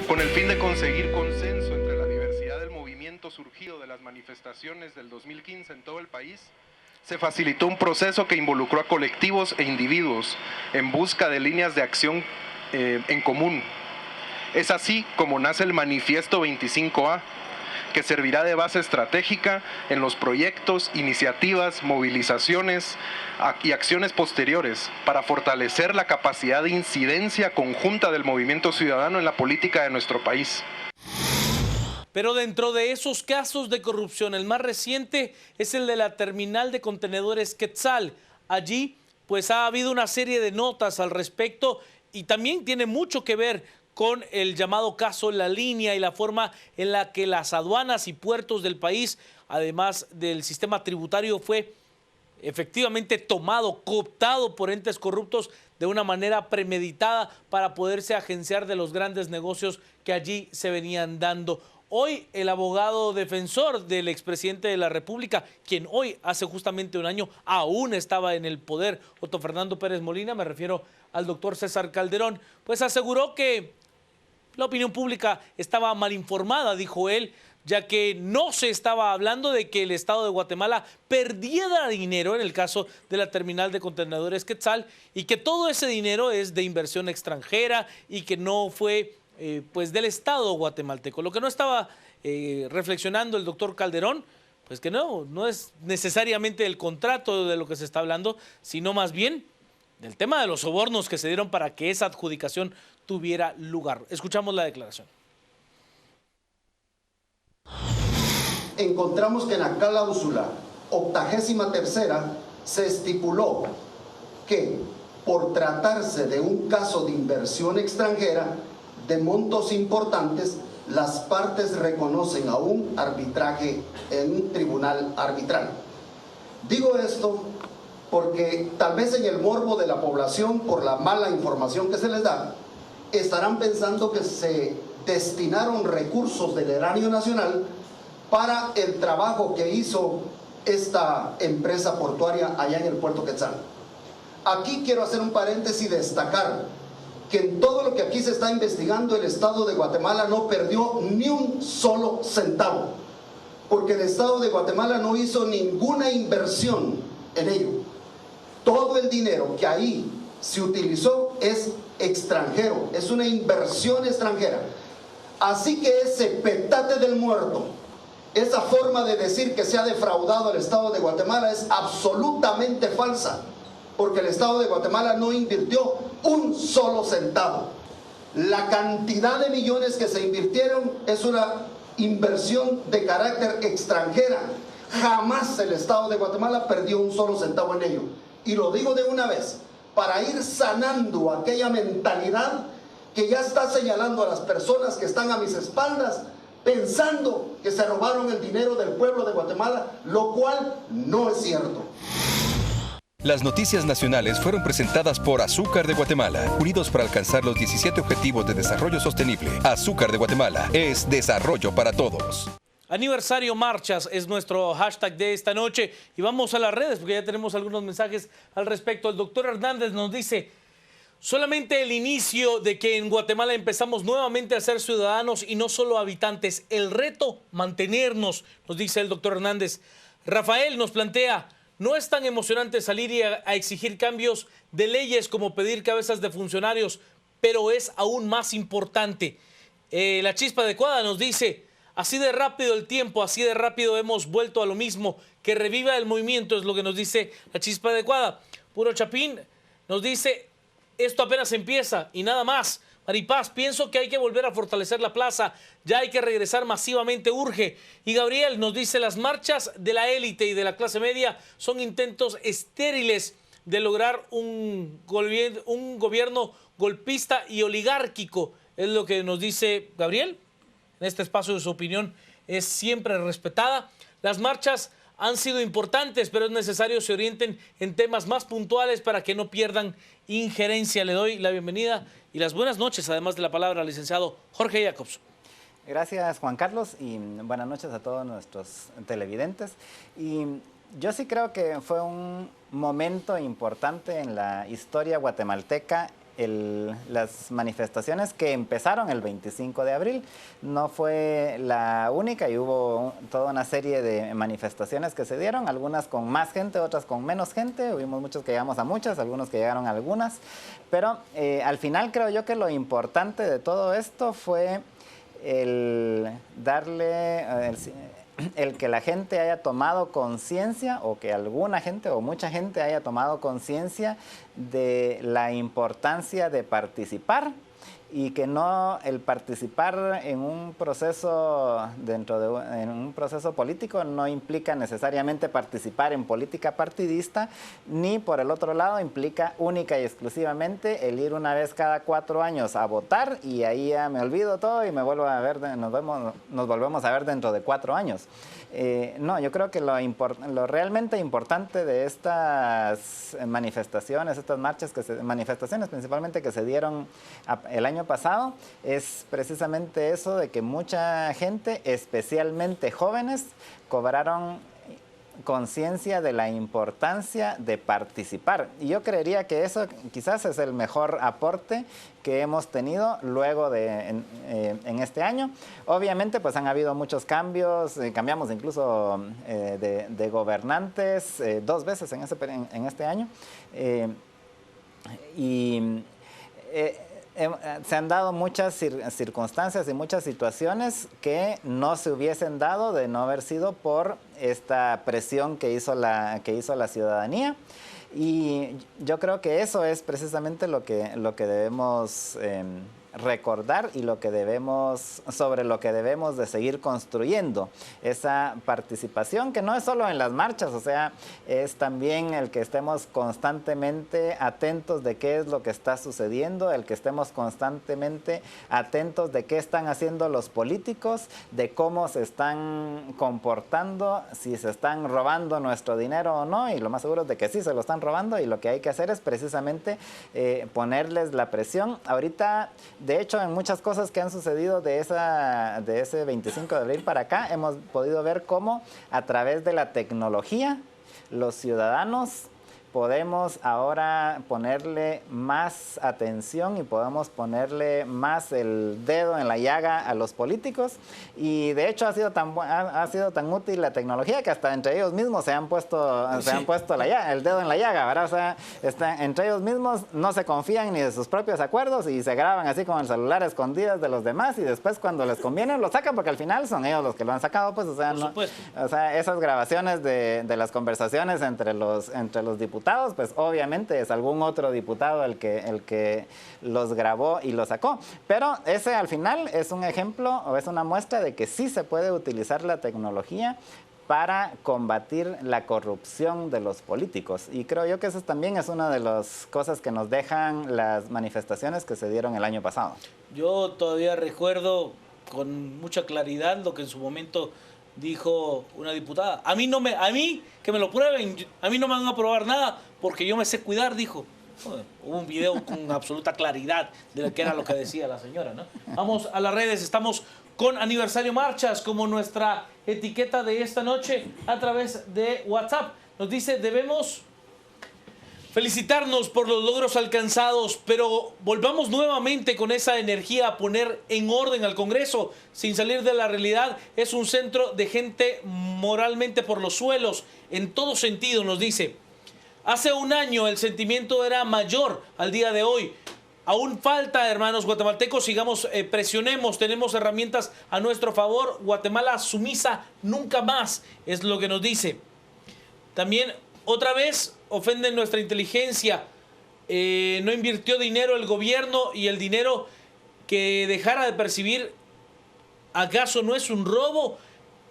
con el fin de conseguir consenso entre la diversidad del movimiento surgido de las manifestaciones del 2015 en todo el país, se facilitó un proceso que involucró a colectivos e individuos en busca de líneas de acción en común. Es así como nace el Manifiesto 25A, que servirá de base estratégica en los proyectos, iniciativas, movilizaciones y acciones posteriores para fortalecer la capacidad de incidencia conjunta del movimiento ciudadano en la política de nuestro país. Pero dentro de esos casos de corrupción, el más reciente es el de la terminal de contenedores Quetzal. Allí, pues ha habido una serie de notas al respecto y también tiene mucho que ver con el llamado caso La Línea y la forma en la que las aduanas y puertos del país, además del sistema tributario, fue efectivamente tomado, cooptado por entes corruptos de una manera premeditada para poderse agenciar de los grandes negocios que allí se venían dando. Hoy el abogado defensor del expresidente de la República, quien hoy hace justamente un año aún estaba en el poder, Otto Fernando Pérez Molina, me refiero al doctor César Calderón, pues aseguró que la opinión pública estaba mal informada, dijo él, ya que no se estaba hablando de que el Estado de Guatemala perdiera dinero en el caso de la terminal de contenedores Quetzal y que todo ese dinero es de inversión extranjera y que no fue pues del Estado guatemalteco. Lo que no estaba reflexionando el doctor Calderón, pues que no es necesariamente el contrato de lo que se está hablando, sino más bien del tema de los sobornos que se dieron para que esa adjudicación tuviera lugar. Escuchamos la declaración. Encontramos que en la cláusula 83ª se estipuló que por tratarse de un caso de inversión extranjera de montos importantes, las partes reconocen a un arbitraje en un tribunal arbitral. Digo esto porque tal vez en el morbo de la población, por la mala información que se les da, estarán pensando que se destinaron recursos del erario nacional para el trabajo que hizo esta empresa portuaria allá en el puerto Quetzal. Aquí quiero hacer un paréntesis y destacar que en todo lo que aquí se está investigando, el Estado de Guatemala no perdió ni un solo centavo, porque el Estado de Guatemala no hizo ninguna inversión en ello. Todo el dinero que ahí se utilizó es extranjero, es una inversión extranjera. Así que ese petate del muerto, esa forma de decir que se ha defraudado al Estado de Guatemala es absolutamente falsa, porque el Estado de Guatemala no invirtió un solo centavo. La cantidad de millones que se invirtieron es una inversión de carácter extranjera. Jamás el Estado de Guatemala perdió un solo centavo en ello. Y lo digo de una vez, para ir sanando aquella mentalidad que ya está señalando a las personas que están a mis espaldas, pensando que se robaron el dinero del pueblo de Guatemala, lo cual no es cierto. Las noticias nacionales fueron presentadas por Azúcar de Guatemala, unidos para alcanzar los 17 Objetivos de Desarrollo Sostenible. Azúcar de Guatemala es desarrollo para todos. Aniversario Marchas es nuestro hashtag de esta noche y vamos a las redes porque ya tenemos algunos mensajes al respecto. El doctor Hernández nos dice: solamente el inicio de que en Guatemala empezamos nuevamente a ser ciudadanos y no solo habitantes. El reto, mantenernos, nos dice el doctor Hernández. Rafael nos plantea: no es tan emocionante salir y a exigir cambios de leyes como pedir cabezas de funcionarios, pero es aún más importante. La Chispa Adecuada nos dice: así de rápido el tiempo, así de rápido hemos vuelto a lo mismo. Que reviva el movimiento, es lo que nos dice la Chispa Adecuada. Puro Chapín nos dice: esto apenas empieza y nada más. Maripaz, pienso que hay que volver a fortalecer la plaza, ya hay que regresar masivamente, urge. Y Gabriel nos dice: las marchas de la élite y de la clase media son intentos estériles de lograr un gobierno golpista y oligárquico. Es lo que nos dice Gabriel. En este espacio su opinión es siempre respetada. Las marchas han sido importantes, pero es necesario se orienten en temas más puntuales para que no pierdan injerencia. Le doy la bienvenida y las buenas noches, además de la palabra, al licenciado Jorge Jacobs. Gracias, Juan Carlos, y buenas noches a todos nuestros televidentes. Y yo sí creo que fue un momento importante en la historia guatemalteca las manifestaciones que empezaron el 25 de abril. No fue la única y hubo toda una serie de manifestaciones que se dieron, algunas con más gente, otras con menos gente. Hubimos muchos que llegamos a muchas, algunos que llegaron a algunas. Pero al final creo yo que lo importante de todo esto fue el que la gente haya tomado conciencia, o que alguna gente o mucha gente haya tomado conciencia de la importancia de participar, y que no el participar en un proceso en un proceso político no implica necesariamente participar en política partidista, ni por el otro lado implica única y exclusivamente el ir una vez cada 4 años a votar y ahí ya me olvido todo y me vuelvo a ver, nos volvemos a ver dentro de 4 años. No, yo creo que lo realmente importante de estas manifestaciones, estas marchas, manifestaciones principalmente que se dieron el año pasado, es precisamente eso de que mucha gente, especialmente jóvenes, cobraron conciencia de la importancia de participar. Y yo creería que eso quizás es el mejor aporte que hemos tenido luego en este año. Obviamente pues han habido muchos cambios, cambiamos incluso de gobernantes 2 veces en este año. Se han dado muchas circunstancias y muchas situaciones que no se hubiesen dado de no haber sido por esta presión que hizo la ciudadanía. Y yo creo que eso es precisamente lo que debemos recordar y sobre lo que debemos de seguir construyendo. Esa participación que no es solo en las marchas, o sea, es también el que estemos constantemente atentos de qué es lo que está sucediendo, el que estemos constantemente atentos de qué están haciendo los políticos, de cómo se están comportando, si se están robando nuestro dinero o no, y lo más seguro es de que sí se lo están robando, y lo que hay que hacer es precisamente ponerles la presión. Ahorita, de hecho, en muchas cosas que han sucedido de ese 25 de abril para acá, hemos podido ver cómo a través de la tecnología los ciudadanos podemos ahora ponerle más atención y podemos ponerle más el dedo en la llaga a los políticos, y de hecho ha sido tan útil la tecnología que hasta entre ellos mismos se han puesto el dedo en la llaga, ¿verdad? O sea, entre ellos mismos no se confían ni de sus propios acuerdos y se graban así con el celular escondidas de los demás, y después cuando les conviene lo sacan, porque al final son ellos los que lo han sacado, pues, o sea, esas grabaciones de las conversaciones entre los diputados, pues obviamente es algún otro diputado el que los grabó y los sacó. Pero ese al final es un ejemplo o es una muestra de que sí se puede utilizar la tecnología para combatir la corrupción de los políticos. Y creo yo que eso también es una de las cosas que nos dejan las manifestaciones que se dieron el año pasado. Yo todavía recuerdo con mucha claridad lo que en su momento dijo una diputada. A mí que me lo prueben, a mí no me van a probar nada porque yo me sé cuidar, dijo. Joder, hubo un video con absoluta claridad de lo que era lo que decía la señora, ¿no? Vamos a las redes, estamos con Aniversario Marchas como nuestra etiqueta de esta noche a través de WhatsApp. Nos dice, debemos felicitarnos por los logros alcanzados, pero volvamos nuevamente con esa energía a poner en orden al Congreso, sin salir de la realidad. Es un centro de gente moralmente por los suelos, en todo sentido, nos dice. Hace un año el sentimiento era mayor al día de hoy. Aún falta, hermanos guatemaltecos, sigamos, presionemos, tenemos herramientas a nuestro favor. Guatemala sumisa nunca más, es lo que nos dice. También, otra vez, ofenden nuestra inteligencia. No invirtió dinero el gobierno, y el dinero que dejara de percibir, ¿acaso no es un robo?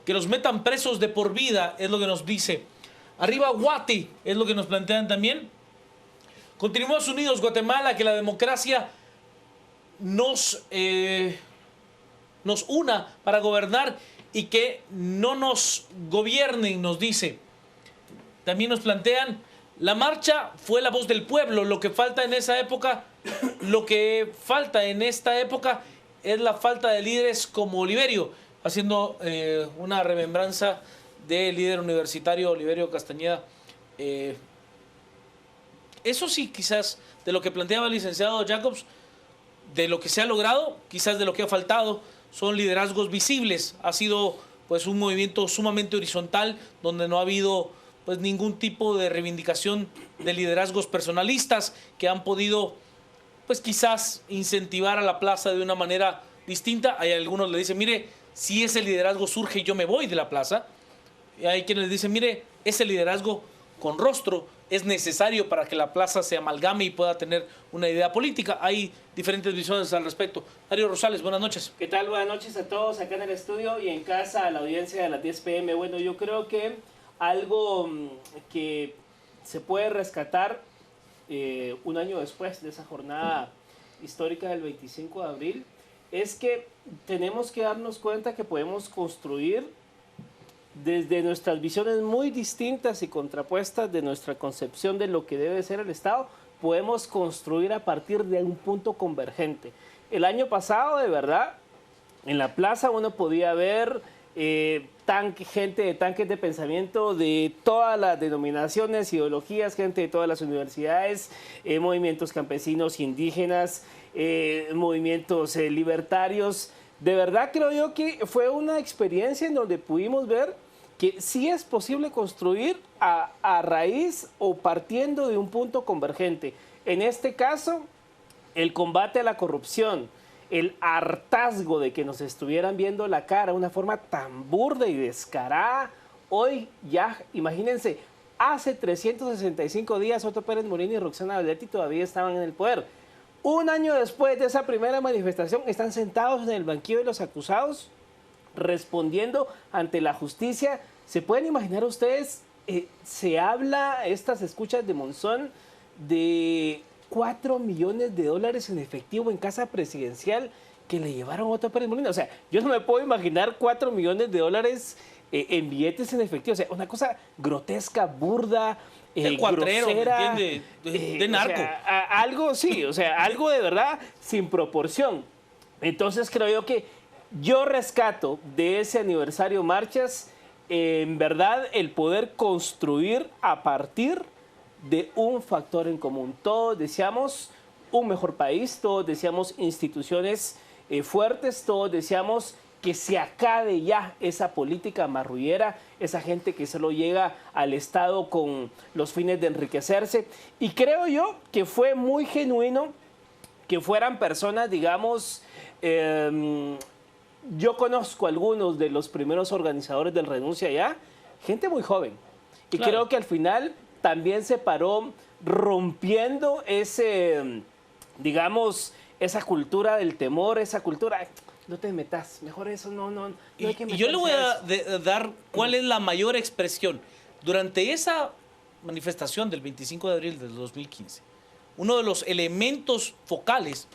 Que los metan presos de por vida, es lo que nos dice. Arriba Guati, es lo que nos plantean también. Continuemos unidos, Guatemala, que la democracia nos una para gobernar y que no nos gobiernen, nos dice. También nos plantean, la marcha fue la voz del pueblo. Lo que falta en esta época es la falta de líderes como Oliverio, haciendo una remembranza del líder universitario Oliverio Castañeda. eso sí, quizás, de lo que planteaba el licenciado Jacobs, de lo que se ha logrado, quizás de lo que ha faltado, son liderazgos visibles. Ha sido pues un movimiento sumamente horizontal, donde no ha habido pues ningún tipo de reivindicación de liderazgos personalistas que han podido pues quizás incentivar a la plaza de una manera distinta. Hay algunos le dicen, mire, si ese liderazgo surge yo me voy de la plaza. Y hay quienes le dicen, mire, ese liderazgo con rostro es necesario para que la plaza se amalgame y pueda tener una idea política. Hay diferentes visiones al respecto. Darío Rosales, buenas noches. ¿Qué tal? Buenas noches a todos acá en el estudio y en casa, a la audiencia de las 10 p.m. Bueno, yo creo que algo que se puede rescatar un año después de esa jornada histórica del 25 de abril es que tenemos que darnos cuenta que podemos construir desde nuestras visiones muy distintas y contrapuestas de nuestra concepción de lo que debe ser el Estado, podemos construir a partir de un punto convergente. El año pasado, de verdad, en la plaza uno podía ver gente de tanques de pensamiento de todas las denominaciones, ideologías, gente de todas las universidades, movimientos campesinos, indígenas, movimientos libertarios. De verdad creo yo que fue una experiencia en donde pudimos ver que sí es posible construir a raíz o partiendo de un punto convergente. En este caso, el combate a la corrupción, el hartazgo de que nos estuvieran viendo la cara de una forma tan burda y descarada. Hoy ya, imagínense, hace 365 días Otto Pérez Molina y Roxana Valdetti todavía estaban en el poder. Un año después de esa primera manifestación, están sentados en el banquillo de los acusados, respondiendo ante la justicia. ¿Se pueden imaginar ustedes? Se habla, estas escuchas de Monzón, de $4 millones en efectivo en casa presidencial que le llevaron a Otto Pérez Molina. O sea, yo no me puedo imaginar $4 millones en billetes en efectivo. O sea, una cosa grotesca, burda, el cuatrero, grosera, ¿me entiende? De narco. O sea, algo, sí, o sea, algo de verdad sin proporción. Entonces creo yo que yo rescato de ese aniversario marchas, en verdad, el poder construir a partir de un factor en común. Todos deseamos un mejor país, todos deseamos instituciones fuertes, todos deseamos que se acabe ya esa política marrullera, esa gente que solo llega al Estado con los fines de enriquecerse. Y creo yo que fue muy genuino que fueran personas, digamos, yo conozco algunos de los primeros organizadores del Renuncia Ya, gente muy joven. Y claro, creo que al final también se paró rompiendo ese, digamos, esa cultura del temor, esa cultura, no te metas, mejor eso no hay que meterse. Y yo le voy a dar cuál es la mayor expresión. Durante esa manifestación del 25 de abril del 2015, uno de los elementos focales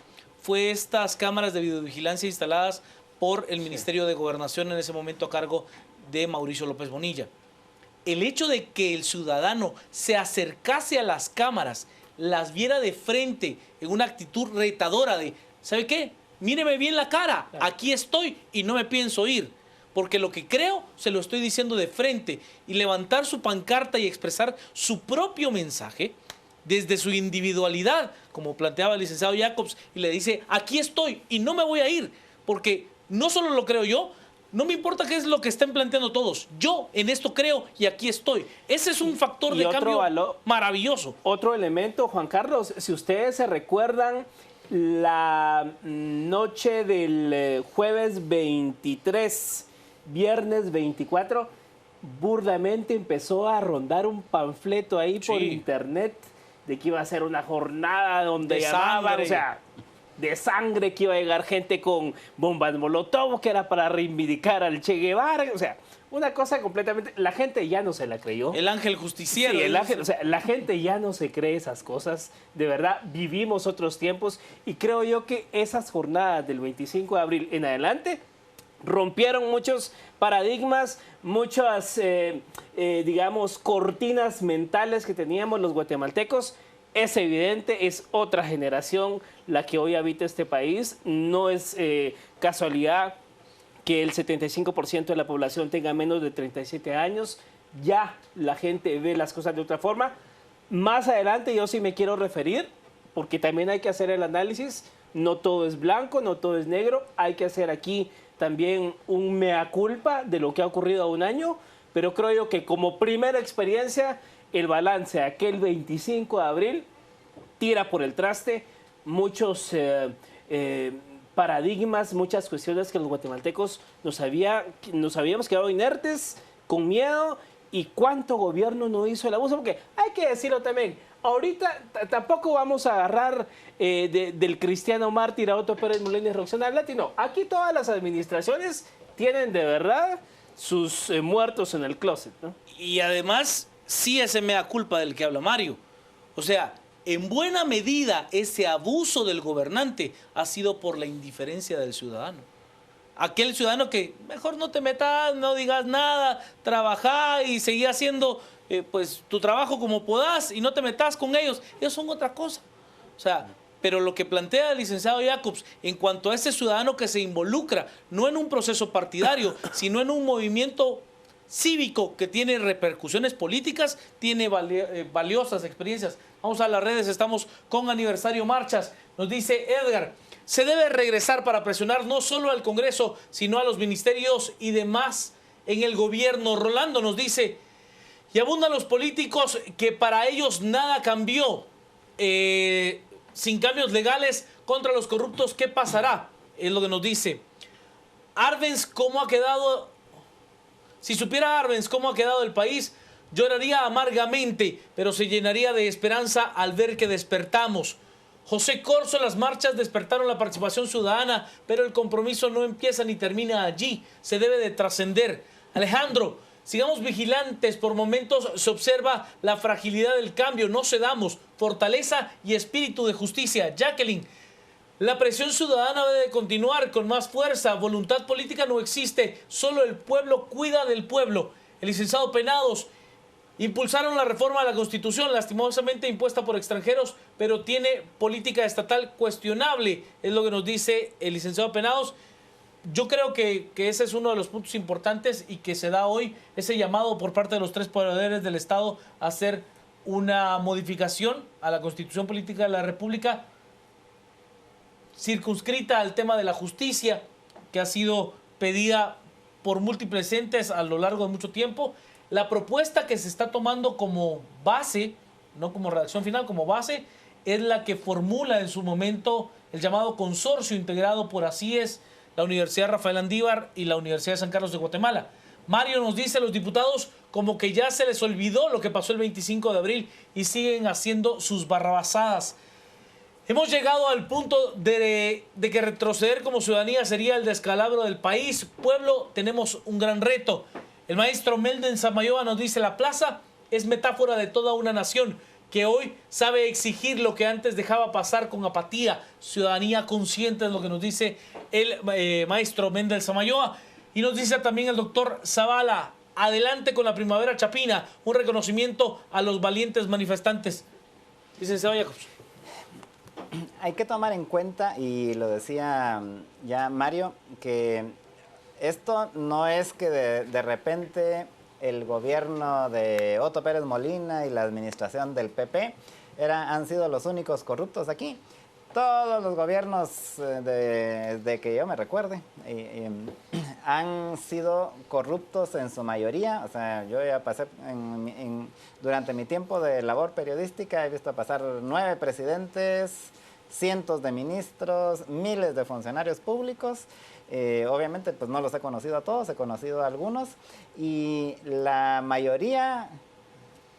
fue estas cámaras de videovigilancia instaladas por el Ministerio de Gobernación en ese momento a cargo de Mauricio López Bonilla. El hecho de que el ciudadano se acercase a las cámaras, las viera de frente en una actitud retadora de, ¿sabe qué? Míreme bien la cara, aquí estoy y no me pienso ir, porque lo que creo se lo estoy diciendo de frente, y levantar su pancarta y expresar su propio mensaje desde su individualidad, como planteaba el licenciado Jacobs, y le dice, aquí estoy y no me voy a ir, porque no solo lo creo yo, no me importa qué es lo que estén planteando todos. Yo en esto creo y aquí estoy. Ese es un factor de cambio maravilloso. Otro elemento, Juan Carlos, si ustedes se recuerdan, la noche del jueves 23, viernes 24, burdamente empezó a rondar un panfleto ahí por internet de que iba a ser una jornada donde llamaban, o sea, de sangre, que iba a llegar gente con bombas molotov, que era para reivindicar al Che Guevara, o sea, una cosa completamente... La gente ya no se la creyó. El ángel justiciero. Sí, el ángel, o sea, la gente ya no se cree esas cosas. De verdad, vivimos otros tiempos y creo yo que esas jornadas del 25 de abril en adelante rompieron muchos paradigmas, muchas, digamos, cortinas mentales que teníamos los guatemaltecos. Es evidente, es otra generación la que hoy habita este país. No es casualidad que el 75% de la población tenga menos de 37 años. Ya la gente ve las cosas de otra forma. Más adelante yo sí me quiero referir, porque también hay que hacer el análisis, no todo es blanco, no todo es negro, hay que hacer aquí también un mea culpa de lo que ha ocurrido a un año, pero creo yo que como primera experiencia, el balance aquel 25 de abril tira por el traste muchos paradigmas, muchas cuestiones que los guatemaltecos nos habíamos quedado inertes, con miedo, y cuánto gobierno no hizo el abuso, porque hay que decirlo también, ahorita tampoco vamos a agarrar del cristiano mártir a Otto Pérez Molina y Roxana Blatti, no, aquí todas las administraciones tienen de verdad sus muertos en el closet, ¿no? Y además, sí ese mea culpa del que habla Mario. O sea, en buena medida ese abuso del gobernante ha sido por la indiferencia del ciudadano. Aquel ciudadano que mejor no te metas, no digas nada, trabajá y seguí haciendo pues tu trabajo como podás y no te metas con ellos. Ellos son otra cosa. O sea, pero lo que plantea el licenciado Jacobs en cuanto a ese ciudadano que se involucra, no en un proceso partidario, sino en un movimiento cívico que tiene repercusiones políticas, tiene valiosas experiencias. Vamos a las redes, estamos con aniversario marchas. Nos dice Edgar, se debe regresar para presionar no solo al Congreso, sino a los ministerios y demás en el gobierno. Rolando nos dice, y abundan los políticos que para ellos nada cambió. Sin cambios legales contra los corruptos, ¿qué pasará? Es lo que nos dice. Arbenz, ¿cómo ha quedado? Si supiera Arbenz cómo ha quedado el país, lloraría amargamente, pero se llenaría de esperanza al ver que despertamos. José Corso, las marchas despertaron la participación ciudadana, pero el compromiso no empieza ni termina allí, se debe de trascender. Alejandro, sigamos vigilantes, por momentos se observa la fragilidad del cambio, no cedamos, fortaleza y espíritu de justicia. Jacqueline, la presión ciudadana debe continuar con más fuerza, voluntad política no existe, solo el pueblo cuida del pueblo. El licenciado Penados, impulsaron la reforma a la Constitución, lastimosamente impuesta por extranjeros, pero tiene política estatal cuestionable, es lo que nos dice el licenciado Penados. Yo creo que ese es uno de los puntos importantes y que se da hoy ese llamado por parte de los tres poderes del Estado a hacer una modificación a la Constitución Política de la República circunscrita al tema de la justicia, que ha sido pedida por múltiples entes a lo largo de mucho tiempo. La propuesta que se está tomando como base, no como redacción final, como base, es la que formula en su momento el llamado consorcio integrado por ACIES, la Universidad Rafael Andívar y la Universidad de San Carlos de Guatemala. Mario nos dice, los diputados como que ya se les olvidó lo que pasó el 25 de abril y siguen haciendo sus barrabasadas. Hemos llegado al punto de que retroceder como ciudadanía sería el descalabro del país. Pueblo, tenemos un gran reto. El maestro Melden Samayoa nos dice, la plaza es metáfora de toda una nación que hoy sabe exigir lo que antes dejaba pasar con apatía. Ciudadanía consciente es lo que nos dice el maestro Melden Samayoa. Y nos dice también el doctor Zavala, adelante con la primavera chapina, un reconocimiento a los valientes manifestantes. Licenciado Jacobs. Hay que tomar en cuenta, y lo decía ya Mario, que esto no es que de repente el gobierno de Otto Pérez Molina y la administración del PP han sido los únicos corruptos aquí. Todos los gobiernos, de que yo me recuerde, han sido corruptos en su mayoría. O sea, yo ya pasé, durante mi tiempo de labor periodística, he visto pasar 9 presidentes, cientos de ministros, miles de funcionarios públicos. Obviamente, pues no los he conocido a todos, he conocido a algunos. Y la mayoría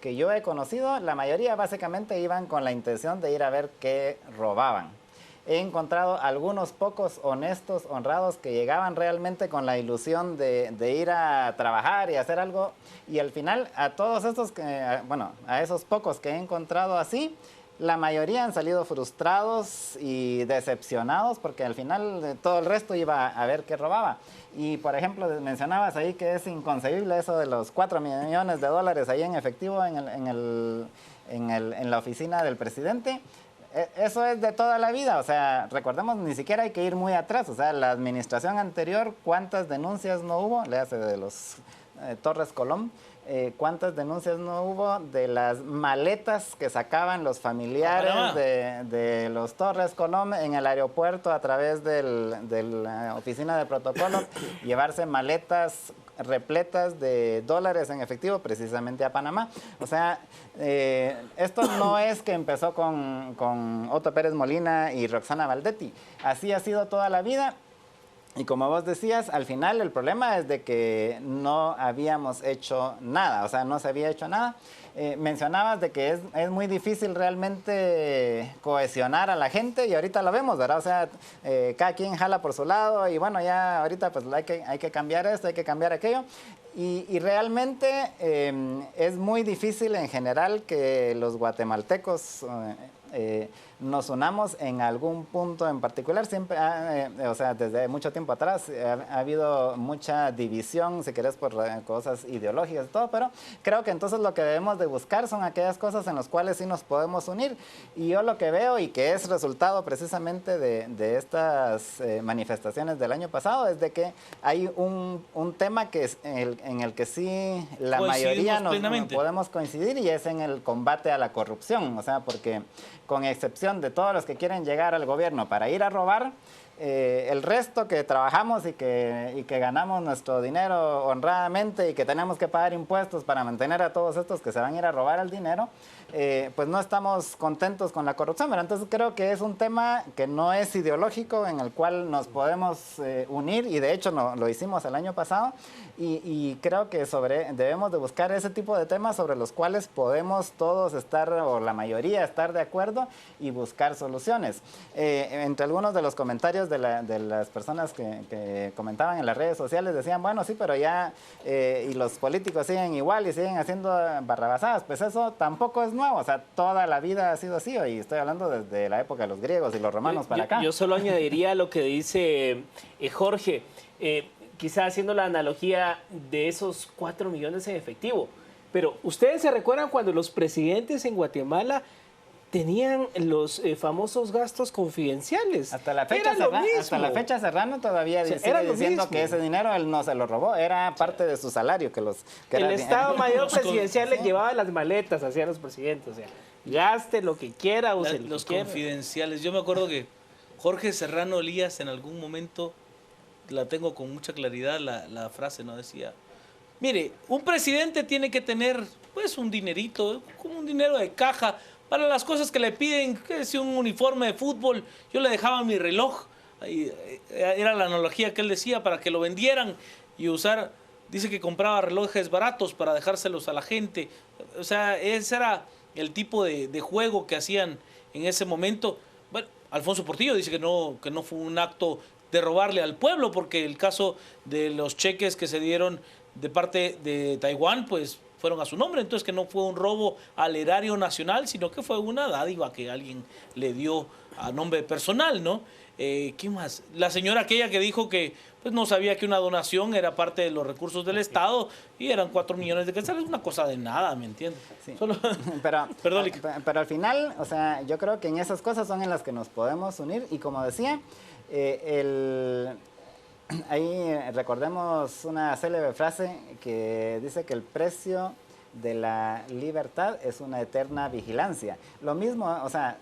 que yo he conocido, la mayoría básicamente iban con la intención de ir a ver qué robaban. He encontrado algunos pocos honestos, honrados, que llegaban realmente con la ilusión de ir a trabajar y hacer algo. Y al final, a todos estos, a esos pocos que he encontrado así, la mayoría han salido frustrados y decepcionados porque al final todo el resto iba a ver qué robaba. Y por ejemplo, mencionabas ahí que es inconcebible eso de los $4 millones ahí en efectivo en la oficina del presidente. Eso es de toda la vida, o sea, recordemos, ni siquiera hay que ir muy atrás, o sea, la administración anterior, ¿cuántas denuncias no hubo? Le hace de los Torres Colón, ¿cuántas denuncias no hubo de las maletas que sacaban los familiares de los Torres Colón en el aeropuerto a través de la oficina de protocolo, llevarse maletas repletas de dólares en efectivo precisamente a Panamá? O sea, esto no es que empezó con Otto Pérez Molina y Roxana Valdetti, así ha sido toda la vida. Y como vos decías, al final el problema es de que no habíamos hecho nada, o sea, no se había hecho nada. Mencionabas de que es muy difícil realmente cohesionar a la gente y ahorita lo vemos, ¿verdad? O sea, cada quien jala por su lado y bueno, ya ahorita pues hay que cambiar esto, hay que cambiar aquello. Y realmente es muy difícil en general que los guatemaltecos nos unamos en algún punto en particular. Siempre, o sea, desde mucho tiempo atrás ha habido mucha división, si querés, por cosas ideológicas y todo, pero creo que entonces lo que debemos de buscar son aquellas cosas en las cuales sí nos podemos unir. Y yo lo que veo, y que es resultado precisamente de estas manifestaciones del año pasado, es de que hay un tema que es en el que sí la mayoría nos podemos coincidir, y es en el combate a la corrupción. O sea, porque con excepción de todos los que quieren llegar al gobierno para ir a robar, el resto que trabajamos y que ganamos nuestro dinero honradamente y que tenemos que pagar impuestos para mantener a todos estos que se van a ir a robar el dinero, pues no estamos contentos con la corrupción. Pero entonces creo que es un tema que no es ideológico, en el cual nos podemos unir, y de hecho lo hicimos el año pasado, y creo que debemos de buscar ese tipo de temas sobre los cuales podemos todos estar, o la mayoría estar de acuerdo, y buscar soluciones. Entre algunos de los comentarios de las personas que comentaban en las redes sociales decían, bueno, sí, pero ya, y los políticos siguen igual y siguen haciendo barrabasadas. Pues eso tampoco es nuevo, o sea, toda la vida ha sido así, y estoy hablando desde la época de los griegos y los romanos para acá. Yo solo añadiría lo que dice Jorge, quizá haciendo la analogía de esos 4 millones en efectivo. Pero ustedes se recuerdan cuando los presidentes en Guatemala tenían los famosos gastos confidenciales. Hasta la fecha Serrano todavía sigue diciendo que ese dinero él no se lo robó, era parte de su salario. El Estado Mayor Presidencial le llevaba las maletas hacia los presidentes. O sea, gaste lo que quiera, use lo los que quiera. confidenciales. Yo me acuerdo que Jorge Serrano Elías en algún momento, la tengo con mucha claridad, la frase, ¿no? Decía, mire, un presidente tiene que tener pues un dinerito, como un dinero de caja, para las cosas que le piden, que si un uniforme de fútbol, yo le dejaba mi reloj, era la analogía que él decía, para que lo vendieran y usar, dice que compraba relojes baratos para dejárselos a la gente. O sea, ese era el tipo de juego que hacían en ese momento. Bueno, Alfonso Portillo dice que no fue un acto de robarle al pueblo, porque el caso de los cheques que se dieron de parte de Taiwán, pues fueron a su nombre, entonces que no fue un robo al erario nacional, sino que fue una dádiva que alguien le dio a nombre personal, ¿no? ¿Qué más? La señora aquella que dijo que pues no sabía que una donación era parte de los recursos del Estado y eran 4 millones de quetzales, es una cosa de nada, ¿me entiendes? Sí. Solo... pero al final, o sea, yo creo que en esas cosas son en las que nos podemos unir, y como decía, ahí recordemos una célebre frase que dice que el precio de la libertad es una eterna vigilancia. Lo mismo, o sea,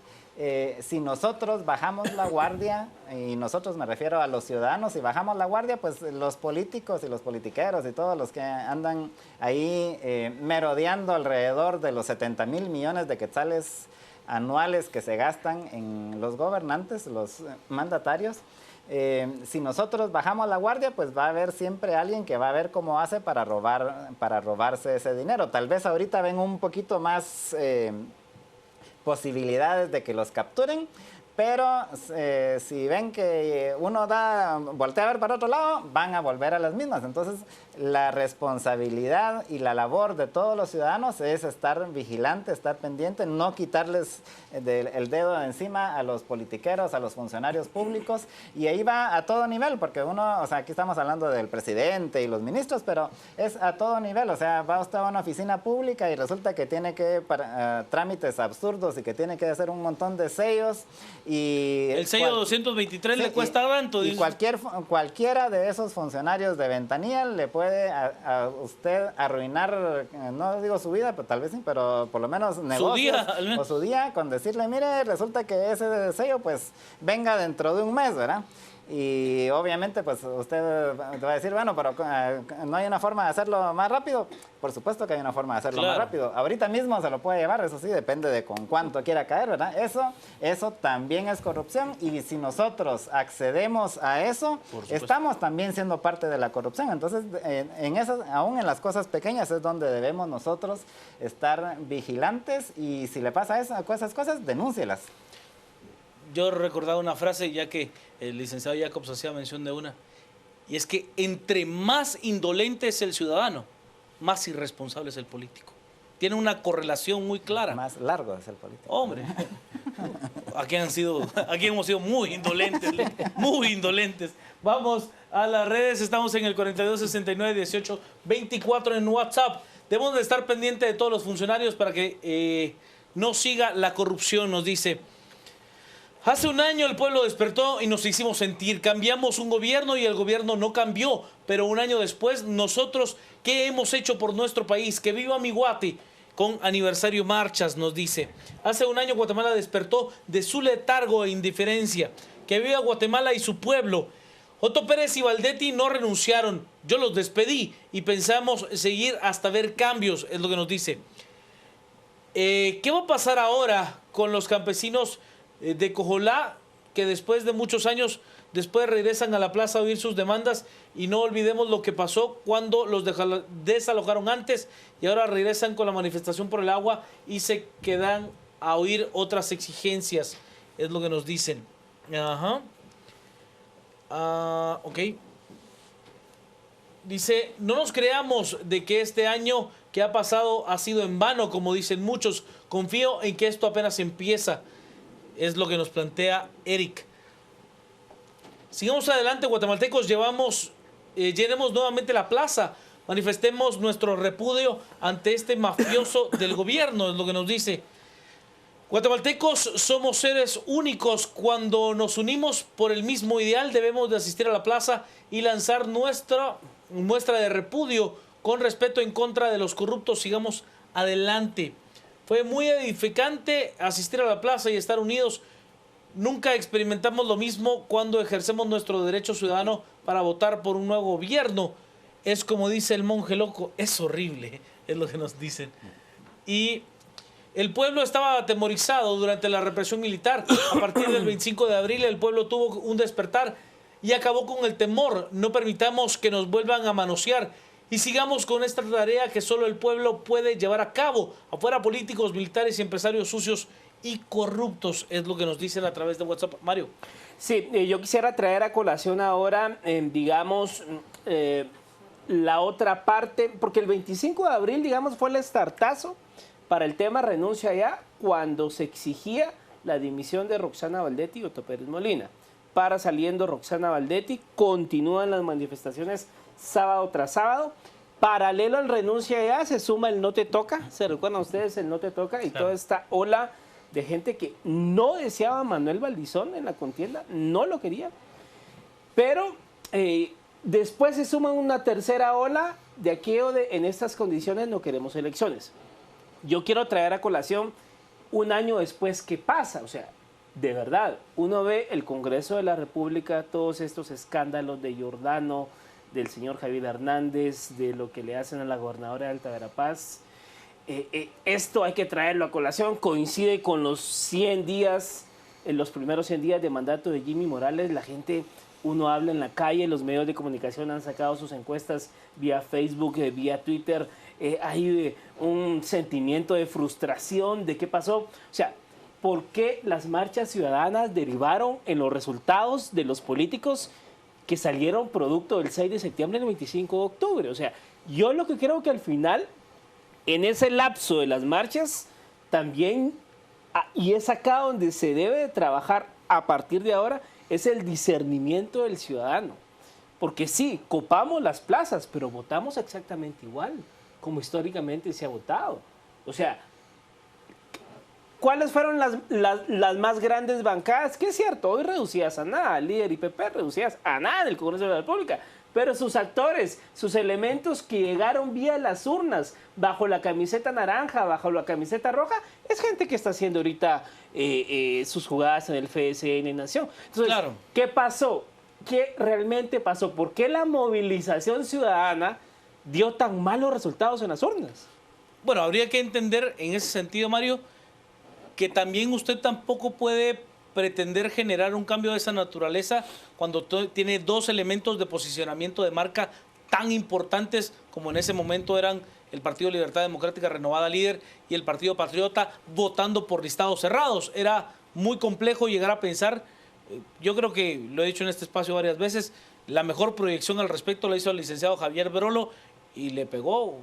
si nosotros bajamos la guardia, y nosotros me refiero a los ciudadanos, si bajamos la guardia, pues los políticos y los politiqueros y todos los que andan ahí merodeando alrededor de los 70,000 millones de quetzales anuales que se gastan en los gobernantes, los mandatarios, si nosotros bajamos la guardia, pues va a haber siempre alguien que va a ver cómo hace para robarse ese dinero. Tal vez ahorita ven un poquito más posibilidades de que los capturen, pero si ven que uno voltea a ver para otro lado, van a volver a las mismas. Entonces, la responsabilidad y la labor de todos los ciudadanos es estar vigilante, estar pendiente, no quitarles el dedo de encima a los politiqueros, a los funcionarios públicos, y ahí va a todo nivel, porque uno, o sea, aquí estamos hablando del presidente y los ministros, pero es a todo nivel. O sea, va usted a una oficina pública y resulta que tiene que trámites absurdos y que tiene que hacer un montón de sellos, Y El sello 223 le cuesta tanto. Y dice. cualquiera de esos funcionarios de ventanilla le puede a usted arruinar, no digo su vida, pero tal vez sí, pero por lo menos negocios día, al menos. o su día, con decirle, mire, resulta que ese sello pues venga dentro de un mes, ¿verdad? Y obviamente pues usted va a decir, bueno, pero ¿no hay una forma de hacerlo más rápido? Por supuesto que hay una forma de hacerlo más rápido. Ahorita mismo se lo puede llevar, eso sí, depende de con cuánto quiera caer, ¿verdad? Eso también es corrupción, y si nosotros accedemos a eso, estamos también siendo parte de la corrupción. Entonces, aún en las cosas pequeñas es donde debemos nosotros estar vigilantes, y si le pasa esas cosas, denúncielas. Yo recordaba una frase, ya que el licenciado Jacobs hacía mención de una, y es que entre más indolente es el ciudadano, más irresponsable es el político. Tiene una correlación muy clara. Más largo es el político. Hombre, aquí hemos sido muy indolentes, muy indolentes. Vamos a las redes, estamos en el 4269-1824 en WhatsApp. Debemos de estar pendientes de todos los funcionarios para que no siga la corrupción, nos dice. Hace un año el pueblo despertó y nos hicimos sentir. Cambiamos un gobierno y el gobierno no cambió. Pero un año después, nosotros, ¿qué hemos hecho por nuestro país? ¡Que viva Miguati! Con aniversario marchas, nos dice. Hace un año Guatemala despertó de su letargo e indiferencia. ¡Que viva Guatemala y su pueblo! Otto Pérez y Valdetti no renunciaron. Yo los despedí y pensamos seguir hasta ver cambios, es lo que nos dice. ¿Qué va a pasar ahora con los campesinos de Cojolá, que después de muchos años después regresan a la plaza a oír sus demandas? Y no olvidemos lo que pasó cuando los desalojaron antes y ahora regresan con la manifestación por el agua y se quedan a oír otras exigencias, es lo que nos dicen. Ajá. Ok. Dice, no nos creamos de que este año que ha pasado ha sido en vano, como dicen muchos. Confío en que esto apenas empieza. Es lo que nos plantea Eric. Sigamos adelante, guatemaltecos. Llenemos nuevamente la plaza. Manifestemos nuestro repudio ante este mafioso del gobierno, es lo que nos dice. Guatemaltecos somos seres únicos. Cuando nos unimos por el mismo ideal, debemos de asistir a la plaza y lanzar nuestra muestra de repudio con respeto en contra de los corruptos. Sigamos adelante. Fue muy edificante asistir a la plaza y estar unidos. Nunca experimentamos lo mismo cuando ejercemos nuestro derecho ciudadano para votar por un nuevo gobierno. Es como dice el monje loco, es horrible, es lo que nos dicen. Y el pueblo estaba atemorizado durante la represión militar. A partir del 25 de abril el pueblo tuvo un despertar y acabó con el temor. No permitamos que nos vuelvan a manosear. Y sigamos con esta tarea que solo el pueblo puede llevar a cabo. Afuera políticos, militares y empresarios sucios y corruptos, es lo que nos dicen a través de WhatsApp. Mario. Sí, yo quisiera traer a colación ahora, digamos, la otra parte, porque el 25 de abril, digamos, fue el estartazo para el tema renuncia ya, cuando se exigía la dimisión de Roxana Valdetti y Otto Pérez Molina. Para saliendo Roxana Valdetti, continúan las manifestaciones sábado tras sábado. Paralelo al renuncia ya se suma el no te toca. ¿Se recuerdan ustedes el no te toca? Y toda esta ola de gente que no deseaba a Manuel Valdizón en la contienda, no lo quería. Pero después se suma una tercera ola de aquello de en estas condiciones no queremos elecciones. Yo quiero traer a colación un año después qué pasa. O sea, de verdad, uno ve el Congreso de la República, todos estos escándalos de Giordano, del señor Javier Hernández, de lo que le hacen a la gobernadora de Alta Verapaz. Esto hay que traerlo a colación. Coincide con los 100 días, en los primeros 100 días de mandato de Jimmy Morales. La gente, uno habla en la calle, los medios de comunicación han sacado sus encuestas vía Facebook, vía Twitter. Hay un sentimiento de frustración de qué pasó. O sea, ¿por qué las marchas ciudadanas derivaron en los resultados de los políticos que salieron producto del 6 de septiembre al 25 de octubre? O sea, yo lo que creo que al final, en ese lapso de las marchas, también, y es acá donde se debe de trabajar a partir de ahora, es el discernimiento del ciudadano. Porque sí, copamos las plazas, pero votamos exactamente igual, como históricamente se ha votado. O sea, ¿cuáles fueron las más grandes bancadas? Que es cierto, hoy reducidas a nada, Líder y PP reducidas a nada en el Congreso de la República. Pero sus actores, sus elementos que llegaron vía las urnas, bajo la camiseta naranja, bajo la camiseta roja, es gente que está haciendo ahorita sus jugadas en el FSN Nación. Entonces, claro. ¿Qué pasó? ¿Qué realmente pasó? ¿Por qué la movilización ciudadana dio tan malos resultados en las urnas? Bueno, habría que entender en ese sentido, Mario, que también usted tampoco puede pretender generar un cambio de esa naturaleza cuando tiene dos elementos de posicionamiento de marca tan importantes como en ese momento eran el Partido Libertad Democrática Renovada Líder y el Partido Patriota votando por listados cerrados. Era muy complejo llegar a pensar, yo creo que lo he dicho en este espacio varias veces, la mejor proyección al respecto la hizo el licenciado Javier Berolo y le pegó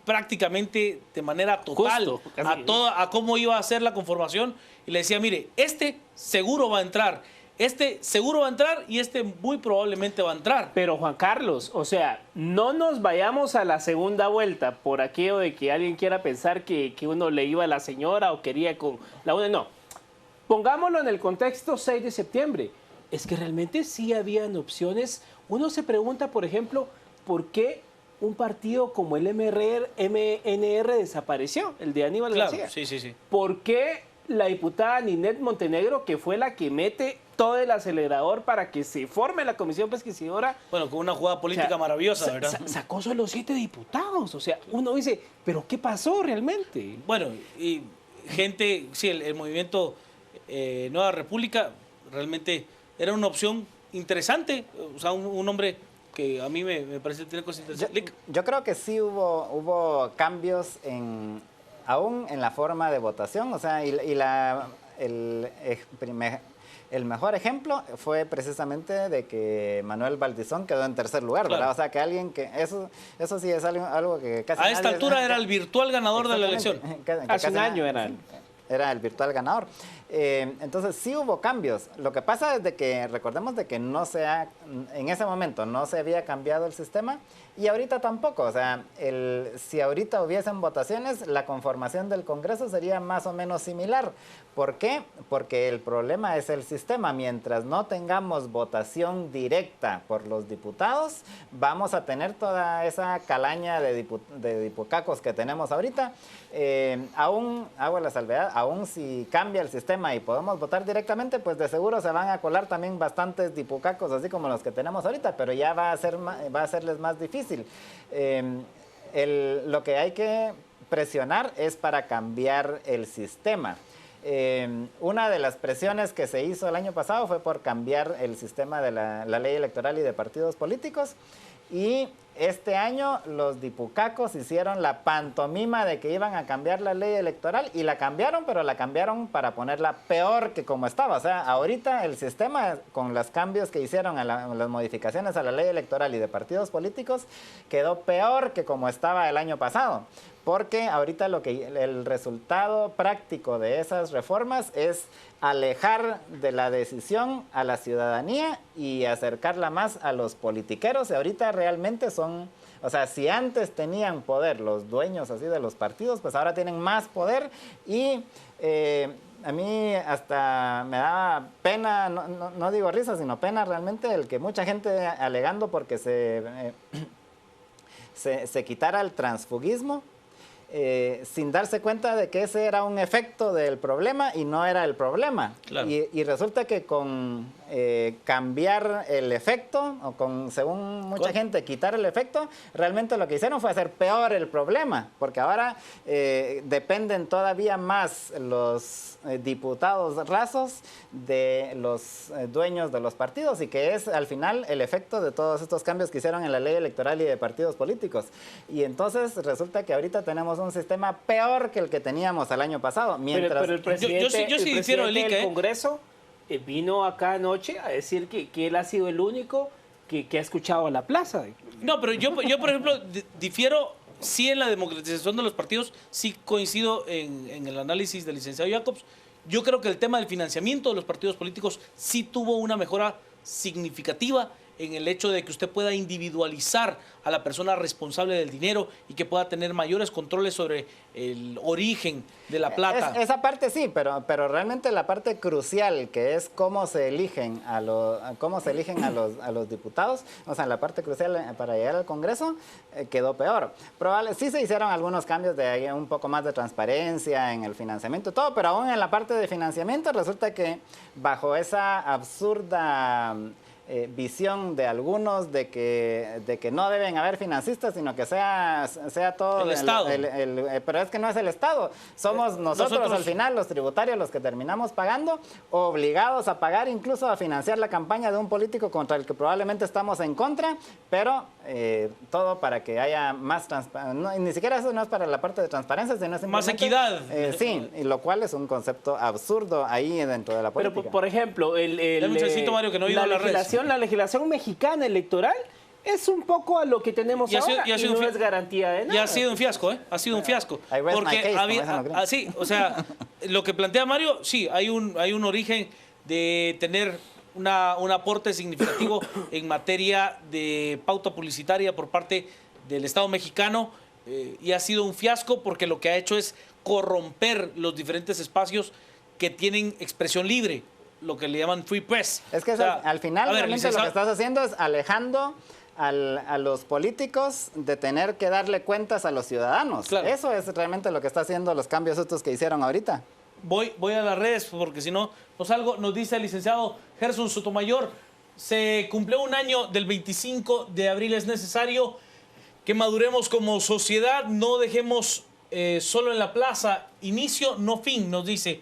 prácticamente de manera total Justo, a cómo iba a ser la conformación y le decía, mire, este seguro va a entrar, este seguro va a entrar y este muy probablemente va a entrar. Pero Juan Carlos, o sea, no nos vayamos a la segunda vuelta por aquello de que alguien quiera pensar que uno le iba a la señora o quería con la una, no. Pongámoslo en el contexto 6 de septiembre. Es que realmente sí habían opciones. Uno se pregunta, por ejemplo, ¿por qué un partido como el MNR desapareció, el de Aníbal García? Sí. ¿Por qué la diputada Ninette Montenegro, que fue la que mete todo el acelerador para que se forme la comisión pesquisidora? Bueno, con una jugada política maravillosa, ¿verdad? Sacó solo 7 diputados. O sea, uno dice, ¿pero qué pasó realmente? Bueno, y gente, sí, el movimiento Nueva República realmente era una opción interesante. O sea, un hombre que a mí me parece que tiene cosas interesantes. Yo creo que sí hubo cambios aún en la forma de votación, o sea, el mejor ejemplo fue precisamente de que Manuel Valdizón quedó en tercer lugar, ¿verdad? Claro. O sea, que alguien que eso sí es algo que casi A esta altura era el virtual ganador de la elección. Hace un año era el virtual ganador. Entonces sí hubo cambios. Lo que pasa es de que recordemos de que en ese momento no se había cambiado el sistema y ahorita tampoco. O sea, si ahorita hubiesen votaciones, la conformación del Congreso sería más o menos similar. ¿Por qué? Porque el problema es el sistema. Mientras no tengamos votación directa por los diputados, vamos a tener toda esa calaña de dipocacos que tenemos ahorita. Aún, hago la salvedad, aún si cambia el sistema y podemos votar directamente, pues de seguro se van a colar también bastantes dipocacos, así como los que tenemos ahorita, pero ya va a serles más difícil. Lo que hay que presionar es para cambiar el sistema. Una de las presiones que se hizo el año pasado fue por cambiar el sistema de la ley electoral y de partidos políticos. Y este año los dipucacos hicieron la pantomima de que iban a cambiar la ley electoral y la cambiaron, pero la cambiaron para ponerla peor que como estaba. O sea, ahorita el sistema con los cambios que hicieron las modificaciones a la ley electoral y de partidos políticos quedó peor que como estaba el año pasado. Porque ahorita el resultado práctico de esas reformas es alejar de la decisión a la ciudadanía y acercarla más a los politiqueros. Y ahorita realmente o sea, si antes tenían poder los dueños así de los partidos, pues ahora tienen más poder y a mí hasta me da pena, no digo risa, sino pena realmente el que mucha gente alegando porque se quitara el transfugismo. Sin darse cuenta de que ese era un efecto del problema y no era el problema. Claro. Y resulta que con cambiar el efecto, o según mucha gente, quitar el efecto, realmente lo que hicieron fue hacer peor el problema, porque ahora dependen todavía más los diputados rasos de los dueños de los partidos, y que es al final el efecto de todos estos cambios que hicieron en la ley electoral y de partidos políticos. Y entonces resulta que ahorita tenemos un sistema peor que el que teníamos el año pasado. Mientras pero el presidente, yo sí difiero del Congreso vino acá anoche a decir que él ha sido el único que ha escuchado a la plaza. No, pero yo por ejemplo, difiero, sí, en la democratización de los partidos, sí coincido en el análisis del licenciado Jacobs. Yo creo que el tema del financiamiento de los partidos políticos sí tuvo una mejora significativa en el hecho de que usted pueda individualizar a la persona responsable del dinero y que pueda tener mayores controles sobre el origen de la plata. Esa parte sí, pero realmente la parte crucial, que es cómo se eligen a los diputados, o sea, la parte crucial para llegar al Congreso, quedó peor. Sí se hicieron algunos cambios de ahí, un poco más de transparencia en el financiamiento y todo, pero aún en la parte de financiamiento resulta que bajo esa absurda visión de algunos de que no deben haber financistas, sino que sea todo el Estado. Pero es que no es el Estado, somos nosotros al final, los tributarios, los que terminamos pagando, obligados a pagar, incluso a financiar la campaña de un político contra el que probablemente estamos en contra, pero todo para que haya más transparencia. Ni siquiera eso no es para la parte de transparencia, sino más equidad. Sí, y lo cual es un concepto absurdo ahí dentro de la política. Pero, por ejemplo, Mario, que no he ido a la red. La legislación mexicana electoral es un poco a lo que tenemos ahora y no es garantía de nada. Y ha sido un fiasco, ¿eh? Ha sido un fiasco. Porque sí, o sea, lo que plantea Mario, sí, hay un origen de tener un aporte significativo en materia de pauta publicitaria por parte del Estado mexicano y ha sido un fiasco porque lo que ha hecho es corromper los diferentes espacios que tienen expresión libre, lo que le llaman free press. Es que al final realmente lo que estás haciendo es alejando a los políticos de tener que darle cuentas a los ciudadanos. Claro. Eso es realmente lo que está haciendo los cambios estos que hicieron ahorita. Voy a las redes porque si no salgo. Nos dice el licenciado Gerson Sotomayor, se cumplió un año del 25 de abril, es necesario que maduremos como sociedad, no dejemos solo en la plaza, inicio, no fin, nos dice.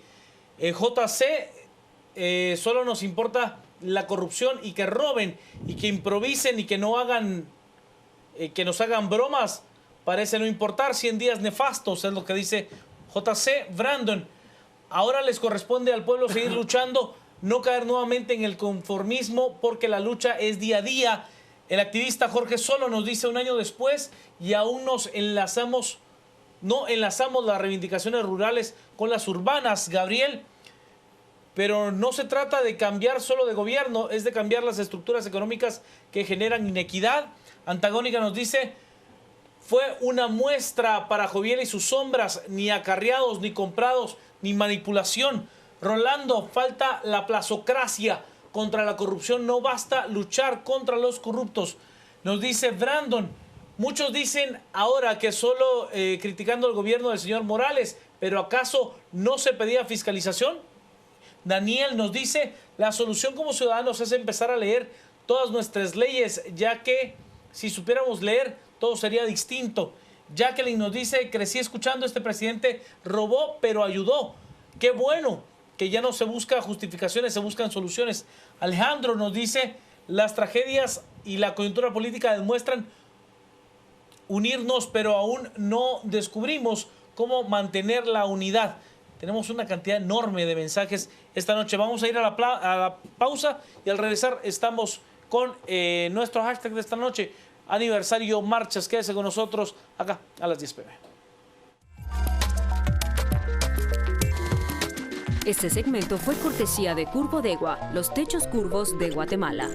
JC, solo nos importa la corrupción y que roben y que improvisen y que no hagan, que nos hagan bromas, parece no importar. 100 días nefastos, es lo que dice JC. Brandon, ahora les corresponde al pueblo seguir luchando, no caer nuevamente en el conformismo porque la lucha es día a día. El activista Jorge Solo nos dice un año después y aún no enlazamos las reivindicaciones rurales con las urbanas. Gabriel, pero no se trata de cambiar solo de gobierno, es de cambiar las estructuras económicas que generan inequidad. Antagónica nos dice, fue una muestra para Joviel y sus sombras, ni acarreados, ni comprados, ni manipulación. Rolando, falta la plazocracia. Contra la corrupción no basta luchar contra los corruptos. Nos dice Brandon, muchos dicen ahora que solo criticando el gobierno del señor Morales, pero ¿acaso no se pedía fiscalización? Daniel nos dice, la solución como ciudadanos es empezar a leer todas nuestras leyes, ya que si supiéramos leer, todo sería distinto. Jacqueline nos dice, crecí escuchando, este presidente robó, pero ayudó. Qué bueno que ya no se busca justificaciones, se buscan soluciones. Alejandro nos dice, las tragedias y la coyuntura política demuestran unirnos, pero aún no descubrimos cómo mantener la unidad. Tenemos una cantidad enorme de mensajes esta noche. Vamos a ir a la pausa y al regresar estamos con nuestro hashtag de esta noche, aniversario marchas. Quédese con nosotros acá a las 10 p.m. Este segmento fue cortesía de Curvodegua, los techos curvos de Guatemala.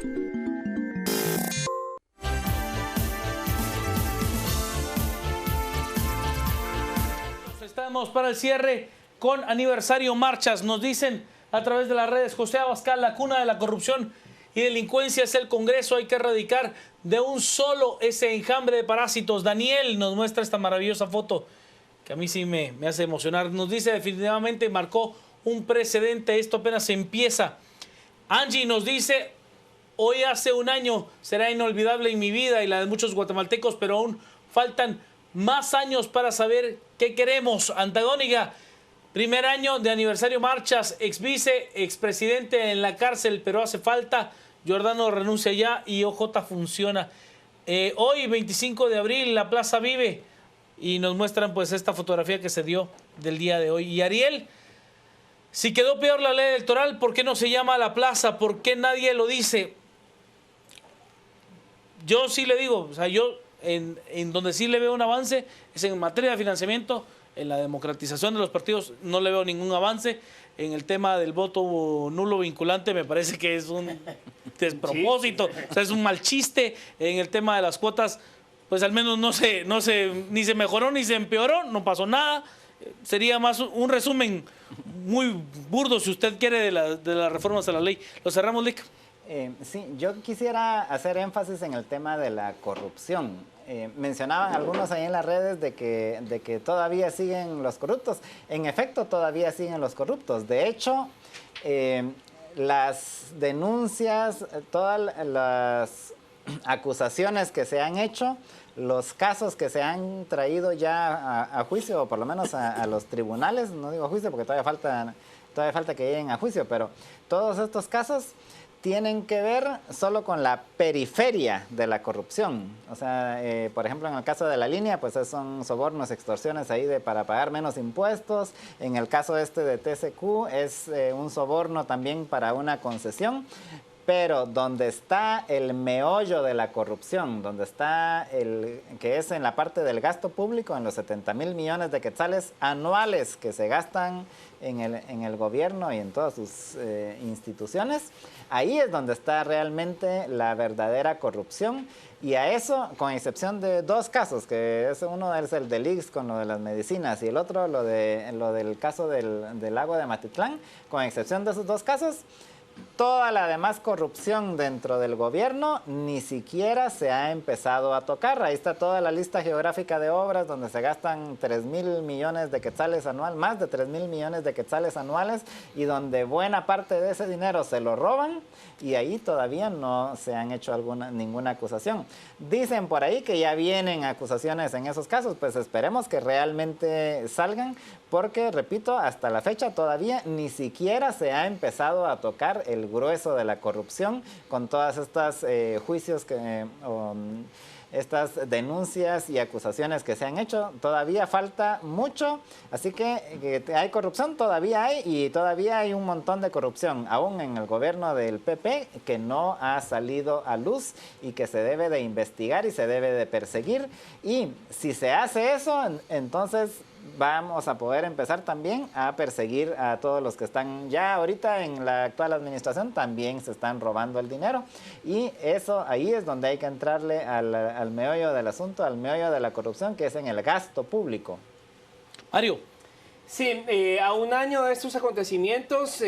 Estamos para el cierre con aniversario marchas. Nos dicen a través de las redes, José Abascal, la cuna de la corrupción y delincuencia es el Congreso, hay que erradicar de un solo ese enjambre de parásitos. Daniel nos muestra esta maravillosa foto que a mí sí me hace emocionar. Nos dice, definitivamente marcó un precedente, esto apenas empieza. Angie nos dice, hoy hace un año será inolvidable en mi vida y la de muchos guatemaltecos, pero aún faltan más años para saber qué queremos. Antagónica, primer año de aniversario marchas, exvice, expresidente en la cárcel, pero hace falta. Giordano renuncia ya y OJ funciona. Hoy, 25 de abril, la plaza vive y nos muestran pues esta fotografía que se dio del día de hoy. Y Ariel, si quedó peor la ley electoral, ¿por qué no se llama a la plaza? ¿Por qué nadie lo dice? Yo sí le digo, o sea, yo en donde sí le veo un avance es en materia de financiamiento, en la democratización de los partidos no le veo ningún avance. En el tema del voto nulo vinculante me parece que es despropósito, o sea, es un mal chiste en el tema de las cuotas, pues al menos ni se mejoró ni se empeoró, no pasó nada. Sería más un resumen muy burdo, si usted quiere, de las reformas a la ley. Lo cerramos, Lick. Sí, yo quisiera hacer énfasis en el tema de la corrupción. Mencionaban algunos ahí en las redes de que todavía siguen los corruptos. En efecto, todavía siguen los corruptos. De hecho, las denuncias, todas las acusaciones que se han hecho, los casos que se han traído ya a juicio, o por lo menos a los tribunales, no digo a juicio porque todavía falta que lleguen a juicio, pero todos estos casos tienen que ver solo con la periferia de la corrupción. O sea, por ejemplo, en el caso de la línea, pues son sobornos, extorsiones ahí para pagar menos impuestos. En el caso de TCQ es un soborno también para una concesión. Pero donde está el meollo de la corrupción, donde está que es en la parte del gasto público, en los 70,000 millones de quetzales anuales que se gastan en el gobierno y en todas sus instituciones, ahí es donde está realmente la verdadera corrupción. Y a eso, con excepción de dos casos, que uno es el del IX con lo de las medicinas y el otro lo del caso del lago de Matitlán, con excepción de esos dos casos, toda la demás corrupción dentro del gobierno ni siquiera se ha empezado a tocar. Ahí está toda la lista geográfica de obras donde se gastan 3,000 millones de quetzales anuales, más de 3,000 millones de quetzales anuales, y donde buena parte de ese dinero se lo roban, y ahí todavía no se han hecho ninguna acusación. Dicen por ahí que ya vienen acusaciones en esos casos, pues esperemos que realmente salgan, porque, repito, hasta la fecha todavía ni siquiera se ha empezado a tocar el grueso de la corrupción con todas estas juicios estas denuncias y acusaciones que se han hecho. Todavía falta mucho, así que hay corrupción, todavía hay, y todavía hay un montón de corrupción, aún en el gobierno del PP, que no ha salido a luz y que se debe de investigar y se debe de perseguir. Y si se hace eso, entonces vamos a poder empezar también a perseguir a todos los que están ya ahorita en la actual administración, también se están robando el dinero. Y eso, ahí es donde hay que entrarle al meollo del asunto, al meollo de la corrupción, que es en el gasto público. Mario. Sí, a un año de estos acontecimientos,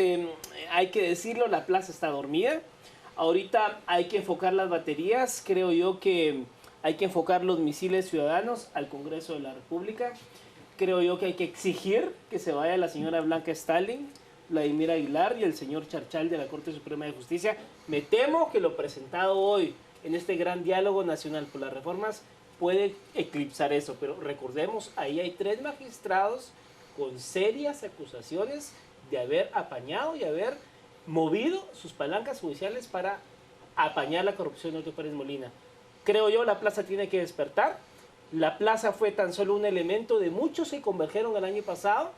hay que decirlo, la plaza está dormida. Ahorita hay que enfocar las baterías, creo yo que hay que enfocar los misiles ciudadanos al Congreso de la República. Creo yo que hay que exigir que se vaya la señora Blanca Stalin, Vladimir Aguilar y el señor Charchal de la Corte Suprema de Justicia. Me temo que lo presentado hoy en este gran diálogo nacional por las reformas puede eclipsar eso, pero recordemos, ahí hay 3 magistrados con serias acusaciones de haber apañado y haber movido sus palancas judiciales para apañar la corrupción de Otto Pérez Molina. Creo yo la plaza tiene que despertar. La plaza fue tan solo un elemento de muchos que convergieron el año pasado.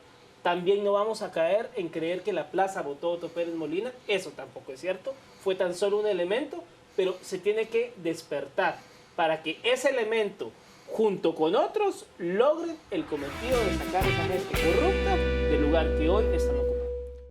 También no vamos a caer en creer que la plaza votó a Otto Pérez Molina. Eso tampoco es cierto. Fue tan solo un elemento, pero se tiene que despertar para que ese elemento, junto con otros, logren el cometido de sacar a esa gente corrupta del lugar que hoy estamos.